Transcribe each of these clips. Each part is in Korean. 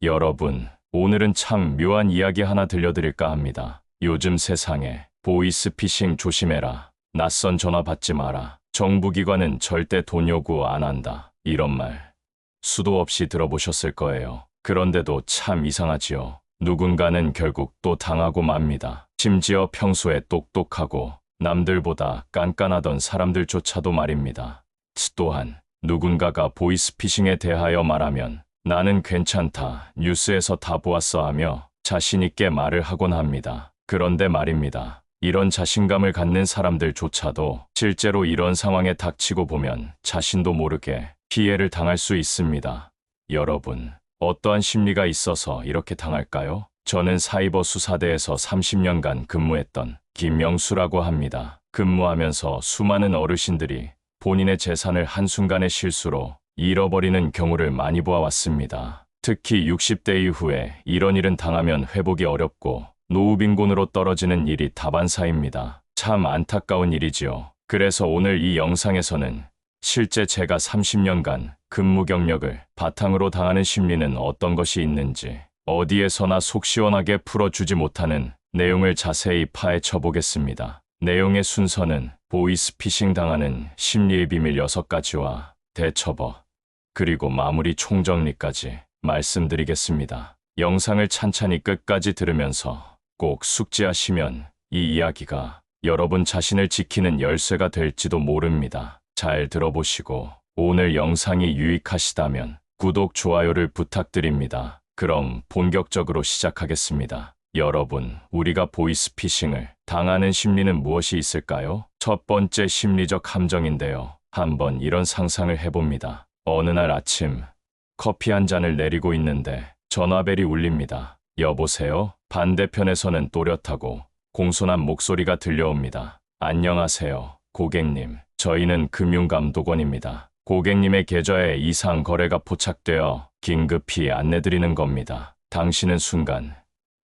여러분, 오늘은 참 묘한 이야기 하나 들려드릴까 합니다. 요즘 세상에 보이스피싱 조심해라. 낯선 전화 받지 마라. 정부기관은 절대 돈 요구 안 한다. 이런 말 수도 없이 들어보셨을 거예요. 그런데도 참 이상하지요. 누군가는 결국 또 당하고 맙니다. 심지어 평소에 똑똑하고 남들보다 깐깐하던 사람들조차도 말입니다. 또한 누군가가 보이스피싱에 대하여 말하면 나는 괜찮다, 뉴스에서 다 보았어 하며 자신있게 말을 하곤 합니다. 그런데 말입니다. 이런 자신감을 갖는 사람들조차도 실제로 이런 상황에 닥치고 보면 자신도 모르게 피해를 당할 수 있습니다. 여러분, 어떠한 심리가 있어서 이렇게 당할까요? 저는 사이버 수사대에서 30년간 근무했던 김명수라고 합니다. 근무하면서 수많은 어르신들이 본인의 재산을 한순간의 실수로 잃어버리는 경우를 많이 보아왔습니다. 특히 60대 이후에 이런 일은 당하면 회복이 어렵고 노후빈곤으로 떨어지는 일이 다반사입니다. 참 안타까운 일이지요. 그래서 오늘 이 영상에서는 실제 제가 30년간 근무 경력을 바탕으로 당하는 심리는 어떤 것이 있는지 어디에서나 속 시원하게 풀어주지 못하는 내용을 자세히 파헤쳐 보겠습니다. 내용의 순서는 보이스피싱 당하는 심리의 비밀 6가지와 대처법, 그리고 마무리 총정리까지 말씀드리겠습니다. 영상을 찬찬히 끝까지 들으면서 꼭 숙지하시면 이 이야기가 여러분 자신을 지키는 열쇠가 될지도 모릅니다. 잘 들어보시고 오늘 영상이 유익하시다면 구독, 좋아요를 부탁드립니다. 그럼 본격적으로 시작하겠습니다. 여러분, 우리가 보이스피싱을 당하는 심리는 무엇이 있을까요? 첫 번째, 심리적 함정인데요. 한번 이런 상상을 해봅니다. 어느 날 아침 커피 한 잔을 내리고 있는데 전화벨이 울립니다. 여보세요? 반대편에서는 또렷하고 공손한 목소리가 들려옵니다. 안녕하세요, 고객님. 저희는 금융감독원입니다. 고객님의 계좌에 이상 거래가 포착되어 긴급히 안내드리는 겁니다. 당신은 순간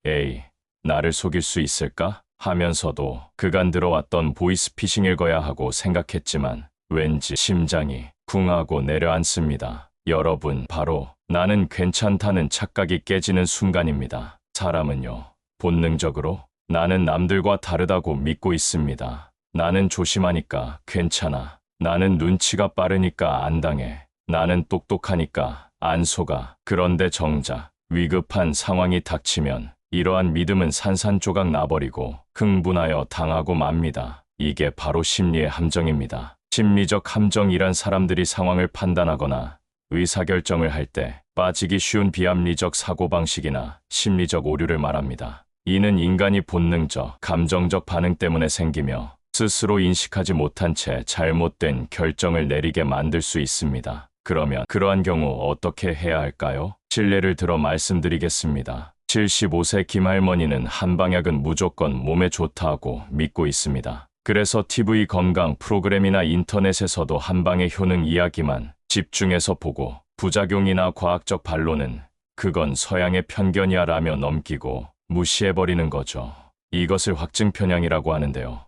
에이, 나를 속일 수 있을까? 하면서도 그간 들어왔던 보이스피싱일 거야 하고 생각했지만 왠지 심장이 쿵하고 내려앉습니다. 여러분, 바로 나는 괜찮다는 착각이 깨지는 순간입니다. 사람은요, 본능적으로 나는 남들과 다르다고 믿고 있습니다. 나는 조심하니까 괜찮아. 나는 눈치가 빠르니까 안 당해. 나는 똑똑하니까 안 속아. 그런데 정작 위급한 상황이 닥치면 이러한 믿음은 산산조각 나버리고 흥분하여 당하고 맙니다. 이게 바로 심리의 함정입니다. 심리적 함정이란 사람들이 상황을 판단하거나 의사결정을 할 때 빠지기 쉬운 비합리적 사고방식이나 심리적 오류를 말합니다. 이는 인간이 본능적, 감정적 반응 때문에 생기며 스스로 인식하지 못한 채 잘못된 결정을 내리게 만들 수 있습니다. 그러면 그러한 경우 어떻게 해야 할까요? 실례를 들어 말씀드리겠습니다. 75세 김할머니는 한방약은 무조건 몸에 좋다고 믿고 있습니다. 그래서 TV 건강 프로그램이나 인터넷에서도 한방의 효능 이야기만 집중해서 보고 부작용이나 과학적 반론은 그건 서양의 편견이야 라며 넘기고 무시해버리는 거죠. 이것을 확증편향이라고 하는데요.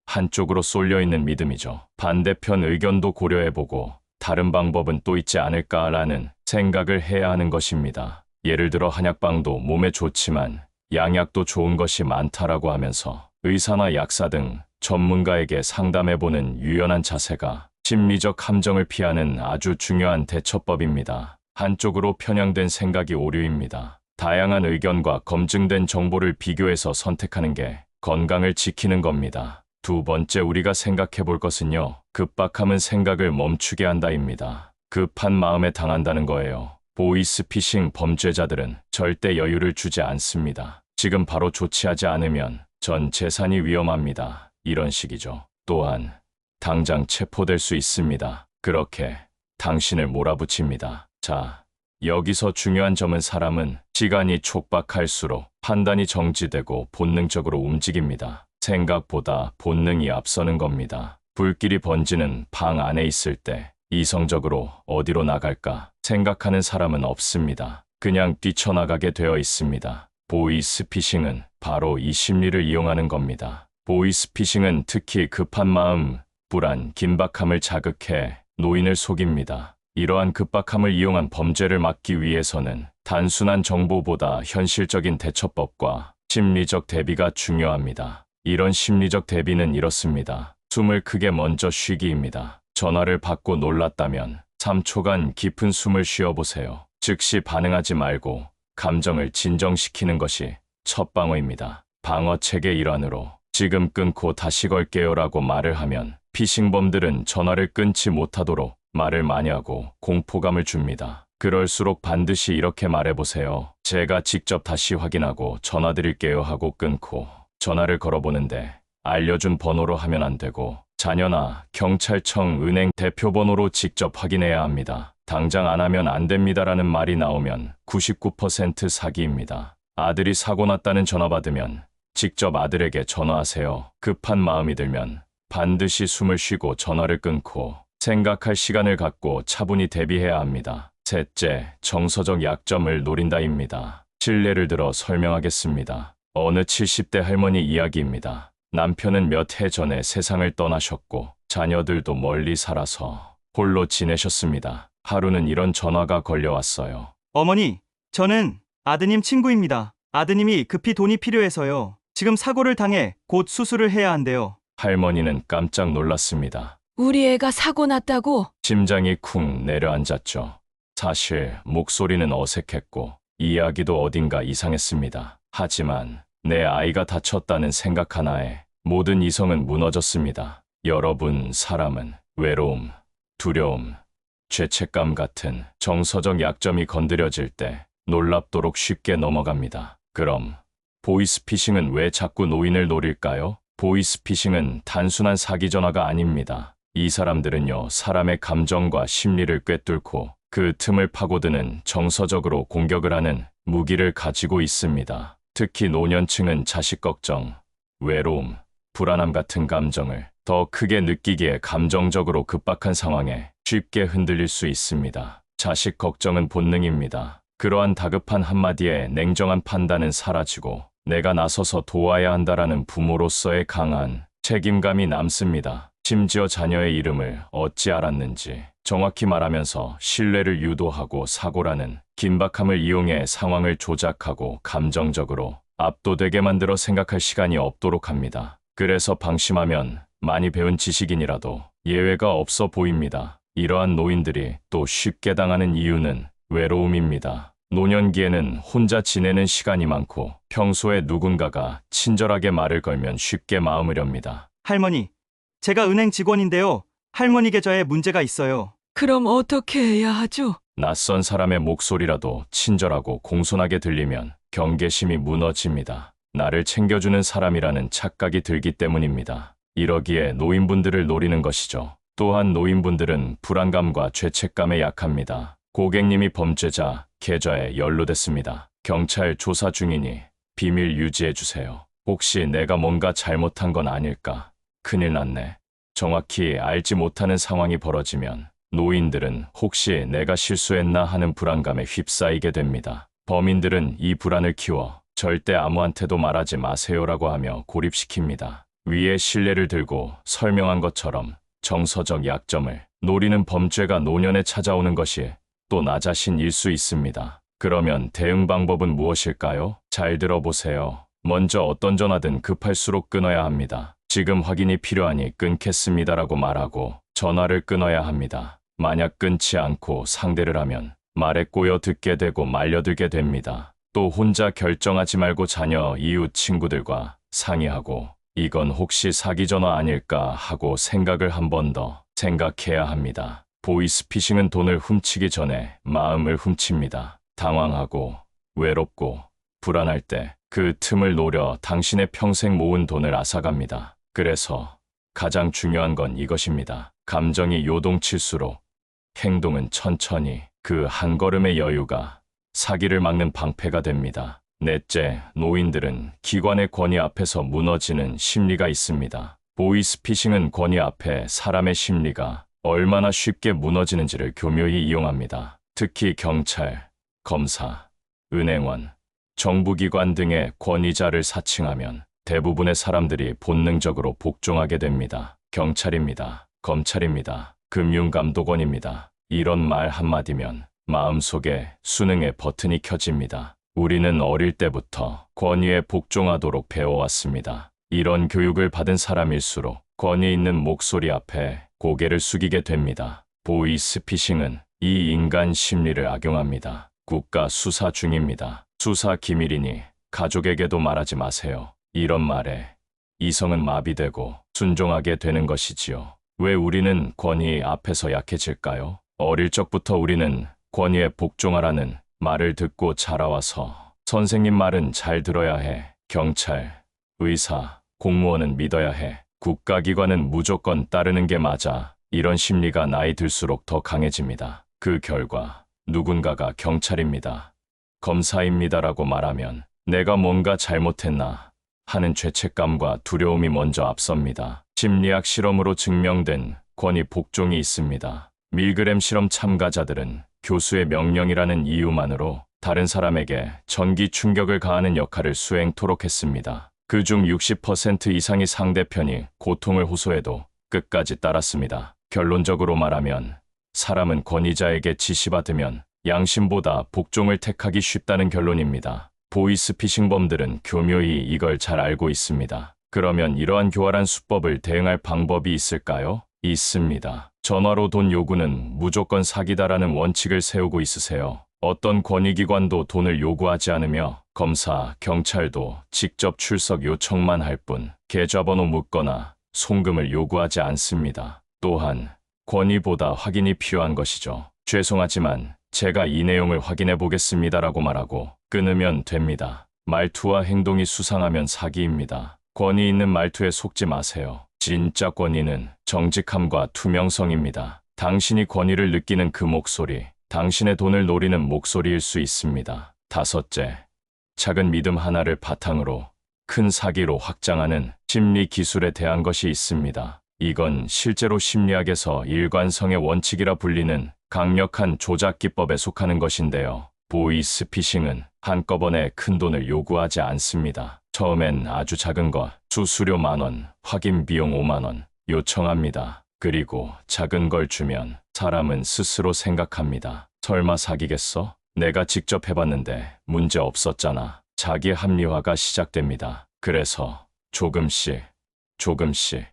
한쪽으로 쏠려있는 믿음이죠. 반대편 의견도 고려해보고 다른 방법은 또 있지 않을까라는 생각을 해야 하는 것입니다. 예를 들어 한약방도 몸에 좋지만 양약도 좋은 것이 많다라고 하면서 의사나 약사 등 전문가에게 상담해보는 유연한 자세가 심리적 함정을 피하는 아주 중요한 대처법입니다. 한쪽으로 편향된 생각이 오류입니다. 다양한 의견과 검증된 정보를 비교해서 선택하는 게 건강을 지키는 겁니다. 두 번째, 우리가 생각해 볼 것은요, 급박함은 생각을 멈추게 한다입니다. 급한 마음에 당한다는 거예요. 보이스피싱 범죄자들은 절대 여유를 주지 않습니다. 지금 바로 조치하지 않으면 전 재산이 위험합니다. 이런 식이죠. 또한 당장 체포될 수 있습니다. 그렇게 당신을 몰아붙입니다. 자, 여기서 중요한 점은 사람은 시간이 촉박할수록 판단이 정지되고 본능적으로 움직입니다. 생각보다 본능이 앞서는 겁니다. 불길이 번지는 방 안에 있을 때 이성적으로 어디로 나갈까 생각하는 사람은 없습니다. 그냥 뛰쳐나가게 되어 있습니다. 보이스피싱은 바로 이 심리를 이용하는 겁니다. 보이스피싱은 특히 급한 마음, 불안, 긴박함을 자극해 노인을 속입니다. 이러한 급박함을 이용한 범죄를 막기 위해서는 단순한 정보보다 현실적인 대처법과 심리적 대비가 중요합니다. 이런 심리적 대비는 이렇습니다. 숨을 크게 먼저 쉬기입니다. 전화를 받고 놀랐다면 3초간 깊은 숨을 쉬어보세요. 즉시 반응하지 말고 감정을 진정시키는 것이 첫 방어입니다. 방어책의 일환으로 지금 끊고 다시 걸게요라고 말을 하면 피싱범들은 전화를 끊지 못하도록 말을 많이 하고 공포감을 줍니다. 그럴수록 반드시 이렇게 말해보세요. 제가 직접 다시 확인하고 전화드릴게요 하고 끊고 전화를 걸어보는데 알려준 번호로 하면 안 되고 자녀나 경찰청, 은행 대표번호로 직접 확인해야 합니다. 당장 안 하면 안 됩니다라는 말이 나오면 99% 사기입니다. 아들이 사고 났다는 전화 받으면 직접 아들에게 전화하세요. 급한 마음이 들면 반드시 숨을 쉬고 전화를 끊고 생각할 시간을 갖고 차분히 대비해야 합니다. 셋째, 정서적 약점을 노린다입니다. 실례를 들어 설명하겠습니다. 어느 70대 할머니 이야기입니다. 남편은 몇 해 전에 세상을 떠나셨고 자녀들도 멀리 살아서 홀로 지내셨습니다. 하루는 이런 전화가 걸려왔어요. 어머니, 저는 아드님 친구입니다. 아드님이 급히 돈이 필요해서요. 지금 사고를 당해 곧 수술을 해야 한대요. 할머니는 깜짝 놀랐습니다. 우리 애가 사고 났다고? 심장이 쿵 내려앉았죠. 사실 목소리는 어색했고 이야기도 어딘가 이상했습니다. 하지만 내 아이가 다쳤다는 생각 하나에 모든 이성은 무너졌습니다. 여러분, 사람은 외로움, 두려움, 죄책감 같은 정서적 약점이 건드려질 때 놀랍도록 쉽게 넘어갑니다. 그럼 보이스피싱은 왜 자꾸 노인을 노릴까요? 보이스피싱은 단순한 사기 전화가 아닙니다. 이 사람들은요, 사람의 감정과 심리를 꿰뚫고 그 틈을 파고드는 정서적으로 공격을 하는 무기를 가지고 있습니다. 특히 노년층은 자식 걱정, 외로움, 불안함 같은 감정을 더 크게 느끼기에 감정적으로 급박한 상황에 쉽게 흔들릴 수 있습니다. 자식 걱정은 본능입니다. 그러한 다급한 한마디에 냉정한 판단은 사라지고 내가 나서서 도와야 한다라는 부모로서의 강한 책임감이 남습니다. 심지어 자녀의 이름을 어찌 알았는지 정확히 말하면서 신뢰를 유도하고 사고라는 긴박함을 이용해 상황을 조작하고 감정적으로 압도되게 만들어 생각할 시간이 없도록 합니다. 그래서 방심하면 많이 배운 지식인이라도 예외가 없어 보입니다. 이러한 노인들이 또 쉽게 당하는 이유는 외로움입니다. 노년기에는 혼자 지내는 시간이 많고 평소에 누군가가 친절하게 말을 걸면 쉽게 마음을 엽니다. 할머니, 제가 은행 직원인데요. 할머니 계좌에 문제가 있어요. 그럼 어떻게 해야 하죠? 낯선 사람의 목소리라도 친절하고 공손하게 들리면 경계심이 무너집니다. 나를 챙겨주는 사람이라는 착각이 들기 때문입니다. 이러기에 노인분들을 노리는 것이죠. 또한 노인분들은 불안감과 죄책감에 약합니다. 고객님이 범죄자 계좌에 연루됐습니다. 경찰 조사 중이니 비밀 유지해주세요. 혹시 내가 뭔가 잘못한 건 아닐까? 큰일 났네. 정확히 알지 못하는 상황이 벌어지면 노인들은 혹시 내가 실수했나 하는 불안감에 휩싸이게 됩니다. 범인들은 이 불안을 키워 절대 아무한테도 말하지 마세요라고 하며 고립시킵니다. 위에 신뢰를 들고 설명한 것처럼 정서적 약점을 노리는 범죄가 노년에 찾아오는 것이 또 나 자신일 수 있습니다. 그러면 대응 방법은 무엇일까요? 잘 들어보세요. 먼저 어떤 전화든 급할수록 끊어야 합니다. 지금 확인이 필요하니 끊겠습니다라고 말하고 전화를 끊어야 합니다. 만약 끊지 않고 상대를 하면 말에 꼬여 듣게 되고 말려들게 됩니다. 또 혼자 결정하지 말고 자녀, 이웃, 친구들과 상의하고 이건 혹시 사기 전화 아닐까 하고 생각을 한 번 더 생각해야 합니다. 보이스피싱은 돈을 훔치기 전에 마음을 훔칩니다. 당황하고 외롭고 불안할 때 그 틈을 노려 당신의 평생 모은 돈을 앗아갑니다. 그래서 가장 중요한 건 이것입니다. 감정이 요동칠수록 행동은 천천히 그 한 걸음의 여유가 사기를 막는 방패가 됩니다. 넷째, 노인들은 기관의 권위 앞에서 무너지는 심리가 있습니다. 보이스피싱은 권위 앞에 사람의 심리가 얼마나 쉽게 무너지는지를 교묘히 이용합니다. 특히 경찰, 검사, 은행원, 정부기관 등의 권위자를 사칭하면 대부분의 사람들이 본능적으로 복종하게 됩니다. 경찰입니다. 검찰입니다. 금융감독원입니다. 이런 말 한마디면 마음속에 수능의 버튼이 켜집니다. 우리는 어릴 때부터 권위에 복종하도록 배워왔습니다. 이런 교육을 받은 사람일수록 권위 있는 목소리 앞에 고개를 숙이게 됩니다. 보이스피싱은 이 인간 심리를 악용합니다. 국가 수사 중입니다. 수사 기밀이니 가족에게도 말하지 마세요. 이런 말에 이성은 마비되고 순종하게 되는 것이지요. 왜 우리는 권위 앞에서 약해질까요? 어릴 적부터 우리는 권위에 복종하라는 말을 듣고 자라와서 선생님 말은 잘 들어야 해. 경찰, 의사, 공무원은 믿어야 해. 국가기관은 무조건 따르는 게 맞아. 이런 심리가 나이 들수록 더 강해집니다. 그 결과 누군가가 경찰입니다, 검사입니다라고 말하면 내가 뭔가 잘못했나 하는 죄책감과 두려움이 먼저 앞섭니다. 심리학 실험으로 증명된 권위 복종이 있습니다. 밀그램 실험 참가자들은 교수의 명령이라는 이유만으로 다른 사람에게 전기 충격을 가하는 역할을 수행토록 했습니다. 그중 60% 이상이 상대편이 고통을 호소해도 끝까지 따랐습니다. 결론적으로 말하면 사람은 권위자에게 지시받으면 양심보다 복종을 택하기 쉽다는 결론입니다. 보이스피싱범들은 교묘히 이걸 잘 알고 있습니다. 그러면 이러한 교활한 수법을 대응할 방법이 있을까요? 있습니다. 전화로 돈 요구는 무조건 사기다라는 원칙을 세우고 있으세요. 어떤 권위기관도 돈을 요구하지 않으며 검사, 경찰도 직접 출석 요청만 할 뿐 계좌번호 묻거나 송금을 요구하지 않습니다. 또한 권위보다 확인이 필요한 것이죠. 죄송하지만 제가 이 내용을 확인해 보겠습니다라고 말하고 끊으면 됩니다. 말투와 행동이 수상하면 사기입니다. 권위 있는 말투에 속지 마세요. 진짜 권위는 정직함과 투명성입니다. 당신이 권위를 느끼는 그 목소리, 당신의 돈을 노리는 목소리일 수 있습니다. 다섯째, 작은 믿음 하나를 바탕으로 큰 사기로 확장하는 심리 기술에 대한 것이 있습니다. 이건 실제로 심리학에서 일관성의 원칙이라 불리는 강력한 조작 기법에 속하는 것인데요. 보이스피싱은 한꺼번에 큰 돈을 요구하지 않습니다. 처음엔 아주 작은 것, 수수료 10,000원, 확인 비용 50,000원 요청합니다. 그리고 작은 걸 주면 사람은 스스로 생각합니다. 설마 사기겠어? 내가 직접 해봤는데 문제 없었잖아. 자기 합리화가 시작됩니다. 그래서 조금씩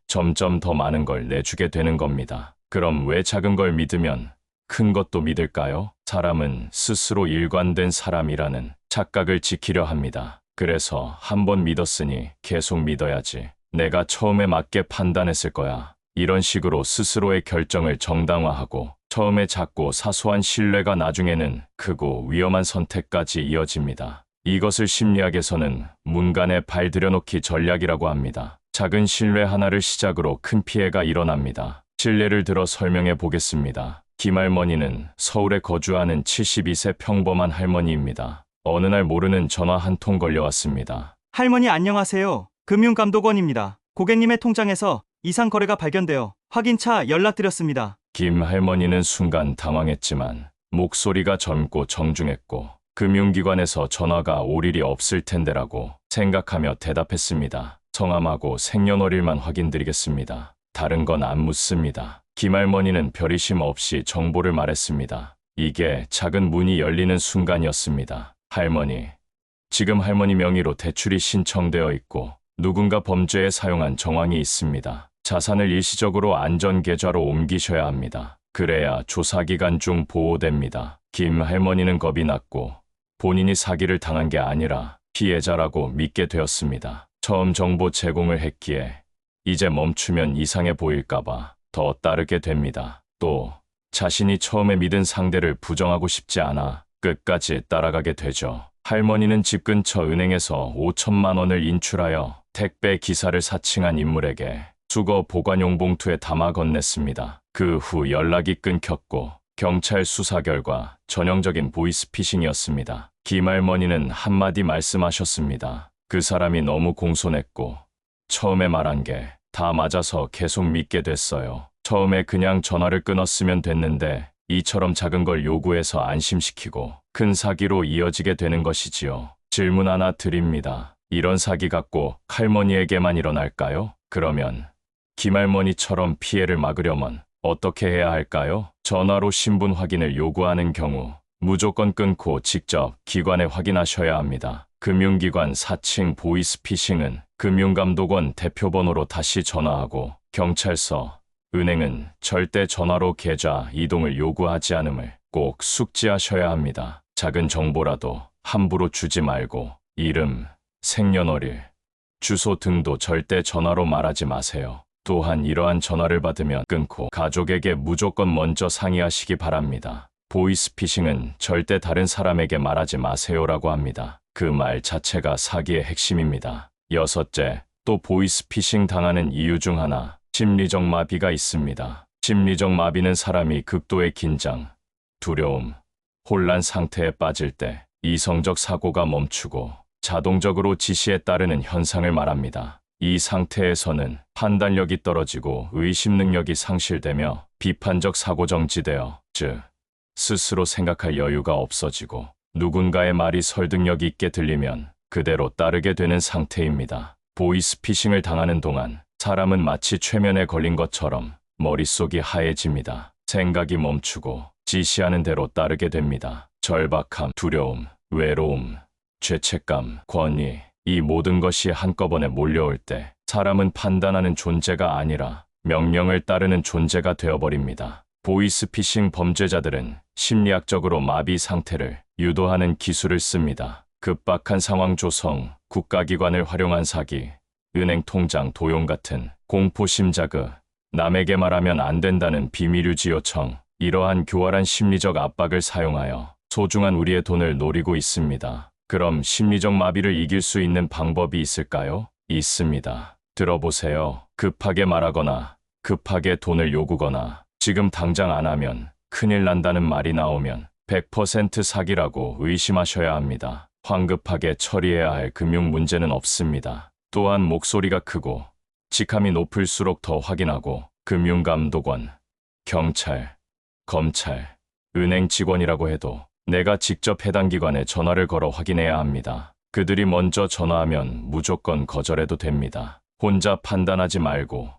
점점 더 많은 걸 내주게 되는 겁니다. 그럼 왜 작은 걸 믿으면 큰 것도 믿을까요? 사람은 스스로 일관된 사람이라는 착각을 지키려 합니다. 그래서 한 번 믿었으니 계속 믿어야지. 내가 처음에 맞게 판단했을 거야. 이런 식으로 스스로의 결정을 정당화하고 처음에 작고 사소한 신뢰가 나중에는 크고 위험한 선택까지 이어집니다. 이것을 심리학에서는 문간에 발 들여놓기 전략이라고 합니다. 작은 신뢰 하나를 시작으로 큰 피해가 일어납니다. 실례를 들어 설명해 보겠습니다. 김할머니는 서울에 거주하는 72세 평범한 할머니입니다. 어느 날 모르는 전화 한 통 걸려왔습니다. 할머니 안녕하세요. 금융감독원입니다. 고객님의 통장에서 이상 거래가 발견되어 확인차 연락드렸습니다. 김 할머니는 순간 당황했지만 목소리가 젊고 정중했고 금융기관에서 전화가 올 일이 없을 텐데라고 생각하며 대답했습니다. 성함하고 생년월일만 확인드리겠습니다. 다른 건 안 묻습니다. 김할머니는 별의심 없이 정보를 말했습니다. 이게 작은 문이 열리는 순간이었습니다. 할머니, 지금 할머니 명의로 대출이 신청되어 있고 누군가 범죄에 사용한 정황이 있습니다. 자산을 일시적으로 안전계좌로 옮기셔야 합니다. 그래야 조사기간 중 보호됩니다. 김 할머니는 겁이 났고 본인이 사기를 당한 게 아니라 피해자라고 믿게 되었습니다. 처음 정보 제공을 했기에 이제 멈추면 이상해 보일까봐 더 따르게 됩니다. 또 자신이 처음에 믿은 상대를 부정하고 싶지 않아 끝까지 따라가게 되죠. 할머니는 집 근처 은행에서 5천만 원을 인출하여 택배 기사를 사칭한 인물에게 수거 보관용 봉투에 담아 건넸습니다. 그 후 연락이 끊겼고 경찰 수사 결과 전형적인 보이스피싱이었습니다. 김할머니는 한마디 말씀하셨습니다. 그 사람이 너무 공손했고 처음에 말한 게 다 맞아서 계속 믿게 됐어요. 처음에 그냥 전화를 끊었으면 됐는데 이처럼 작은 걸 요구해서 안심시키고 큰 사기로 이어지게 되는 것이지요. 질문 하나 드립니다. 이런 사기가 꼭 할머니에게만 일어날까요? 그러면 김할머니처럼 피해를 막으려면 어떻게 해야 할까요? 전화로 신분 확인을 요구하는 경우 무조건 끊고 직접 기관에 확인하셔야 합니다. 금융기관 사칭 보이스피싱은 금융감독원 대표번호로 다시 전화하고 경찰서, 은행은 절대 전화로 계좌 이동을 요구하지 않음을 꼭 숙지하셔야 합니다. 작은 정보라도 함부로 주지 말고 이름, 생년월일, 주소 등도 절대 전화로 말하지 마세요. 또한 이러한 전화를 받으면 끊고 가족에게 무조건 먼저 상의하시기 바랍니다. 보이스피싱은 절대 다른 사람에게 말하지 마세요라고 합니다. 그 말 자체가 사기의 핵심입니다. 여섯째, 또 보이스피싱 당하는 이유 중 하나, 심리적 마비가 있습니다. 심리적 마비는 사람이 극도의 긴장, 두려움, 혼란 상태에 빠질 때 이성적 사고가 멈추고 자동적으로 지시에 따르는 현상을 말합니다. 이 상태에서는 판단력이 떨어지고 의심 능력이 상실되며 비판적 사고 정지되어, 즉 스스로 생각할 여유가 없어지고 누군가의 말이 설득력 있게 들리면 그대로 따르게 되는 상태입니다. 보이스피싱을 당하는 동안 사람은 마치 최면에 걸린 것처럼 머릿속이 하얘집니다. 생각이 멈추고 지시하는 대로 따르게 됩니다. 절박함, 두려움, 외로움, 죄책감, 권위, 이 모든 것이 한꺼번에 몰려올 때 사람은 판단하는 존재가 아니라 명령을 따르는 존재가 되어버립니다. 보이스피싱 범죄자들은 심리학적으로 마비 상태를 유도하는 기술을 씁니다. 급박한 상황 조성, 국가기관을 활용한 사기, 은행 통장 도용 같은 공포심 자극, 남에게 말하면 안 된다는 비밀 유지 요청, 이러한 교활한 심리적 압박을 사용하여 소중한 우리의 돈을 노리고 있습니다. 그럼 심리적 마비를 이길 수 있는 방법이 있을까요? 있습니다. 들어보세요. 급하게 말하거나 급하게 돈을 요구거나 지금 당장 안 하면 큰일 난다는 말이 나오면 100% 사기라고 의심하셔야 합니다. 황급하게 처리해야 할 금융 문제는 없습니다. 또한 목소리가 크고 직함이 높을수록 더 확인하고 금융감독원, 경찰, 검찰, 은행 직원이라고 해도 내가 직접 해당 기관에 전화를 걸어 확인해야 합니다. 그들이 먼저 전화하면 무조건 거절해도 됩니다. 혼자 판단하지 말고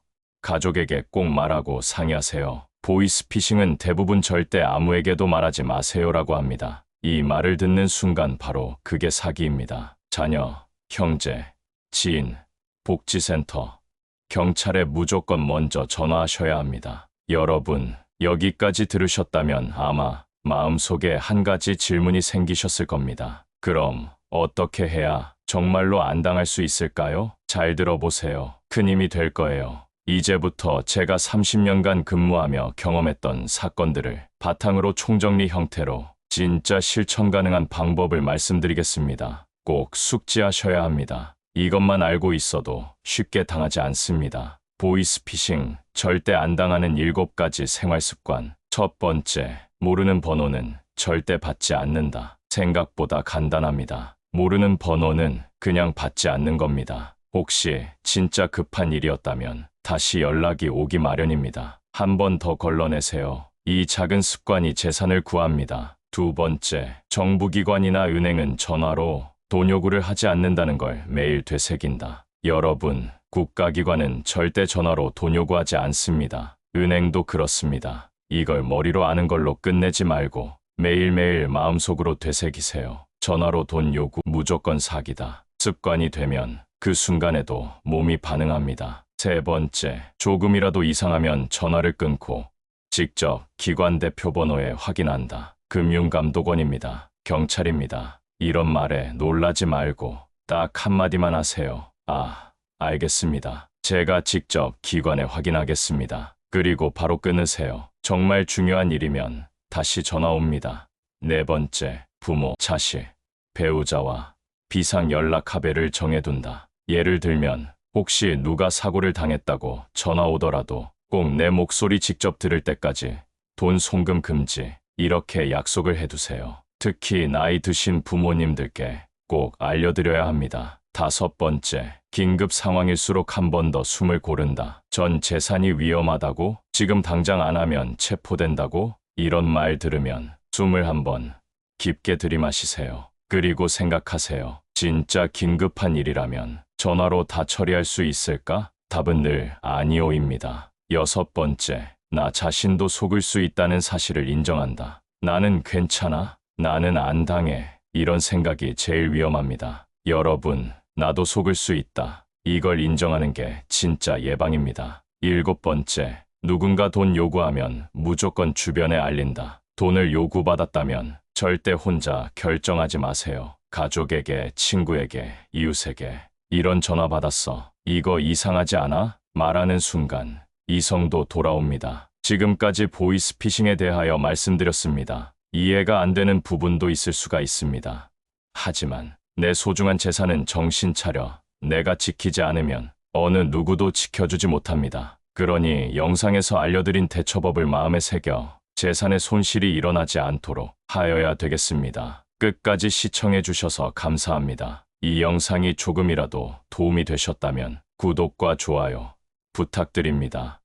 가족에게 꼭 말하고 상의하세요. 보이스피싱은 대부분 절대 아무에게도 말하지 마세요라고 합니다. 이 말을 듣는 순간 바로 그게 사기입니다. 자녀, 형제, 지인, 복지센터, 경찰에 무조건 먼저 전화하셔야 합니다. 여러분, 여기까지 들으셨다면 아마 마음속에 한 가지 질문이 생기셨을 겁니다. 그럼 어떻게 해야 정말로 안 당할 수 있을까요? 잘 들어보세요. 큰 힘이 될 거예요. 이제부터 제가 30년간 근무하며 경험했던 사건들을 바탕으로 총정리 형태로 진짜 실천 가능한 방법을 말씀드리겠습니다. 꼭 숙지하셔야 합니다. 이것만 알고 있어도 쉽게 당하지 않습니다. 보이스피싱, 절대 안 당하는 7가지 생활습관. 첫 번째, 모르는 번호는 절대 받지 않는다. 생각보다 간단합니다. 모르는 번호는 그냥 받지 않는 겁니다. 혹시 진짜 급한 일이었다면 다시 연락이 오기 마련입니다. 한 번 더 걸러내세요. 이 작은 습관이 재산을 구합니다. 두 번째, 정부기관이나 은행은 전화로 돈 요구를 하지 않는다는 걸 매일 되새긴다. 여러분, 국가기관은 절대 전화로 돈 요구하지 않습니다. 은행도 그렇습니다. 이걸 머리로 아는 걸로 끝내지 말고 매일매일 마음속으로 되새기세요. 전화로 돈 요구 무조건 사기다. 습관이 되면 그 순간에도 몸이 반응합니다. 세 번째, 조금이라도 이상하면 전화를 끊고 직접 기관 대표 번호에 확인한다. 금융감독원입니다. 경찰입니다. 이런 말에 놀라지 말고 딱 한마디만 하세요. 아, 알겠습니다. 제가 직접 기관에 확인하겠습니다. 그리고 바로 끊으세요. 정말 중요한 일이면 다시 전화 옵니다. 네 번째, 부모, 자식, 배우자와 비상 연락 합의를 정해둔다. 예를 들면 혹시 누가 사고를 당했다고 전화 오더라도 꼭 내 목소리 직접 들을 때까지 돈 송금 금지, 이렇게 약속을 해두세요. 특히 나이 드신 부모님들께 꼭 알려드려야 합니다. 다섯 번째, 긴급 상황일수록 한 번 더 숨을 고른다. 전 재산이 위험하다고? 지금 당장 안 하면 체포된다고? 이런 말 들으면 숨을 한번 깊게 들이마시세요. 그리고 생각하세요. 진짜 긴급한 일이라면 전화로 다 처리할 수 있을까? 답은 늘 아니오입니다. 여섯 번째, 나 자신도 속을 수 있다는 사실을 인정한다. 나는 괜찮아. 나는 안 당해. 이런 생각이 제일 위험합니다. 여러분, 나도 속을 수 있다. 이걸 인정하는 게 진짜 예방입니다. 7번째, 누군가 돈 요구하면 무조건 주변에 알린다. 돈을 요구받았다면 절대 혼자 결정하지 마세요. 가족에게, 친구에게, 이웃에게 이런 전화 받았어. 이거 이상하지 않아? 말하는 순간 이성도 돌아옵니다. 지금까지 보이스피싱에 대하여 말씀드렸습니다. 이해가 안 되는 부분도 있을 수가 있습니다. 하지만 내 소중한 재산은 정신 차려. 내가 지키지 않으면 어느 누구도 지켜주지 못합니다. 그러니 영상에서 알려드린 대처법을 마음에 새겨 재산의 손실이 일어나지 않도록 하여야 되겠습니다. 끝까지 시청해 주셔서 감사합니다. 이 영상이 조금이라도 도움이 되셨다면 구독과 좋아요 부탁드립니다.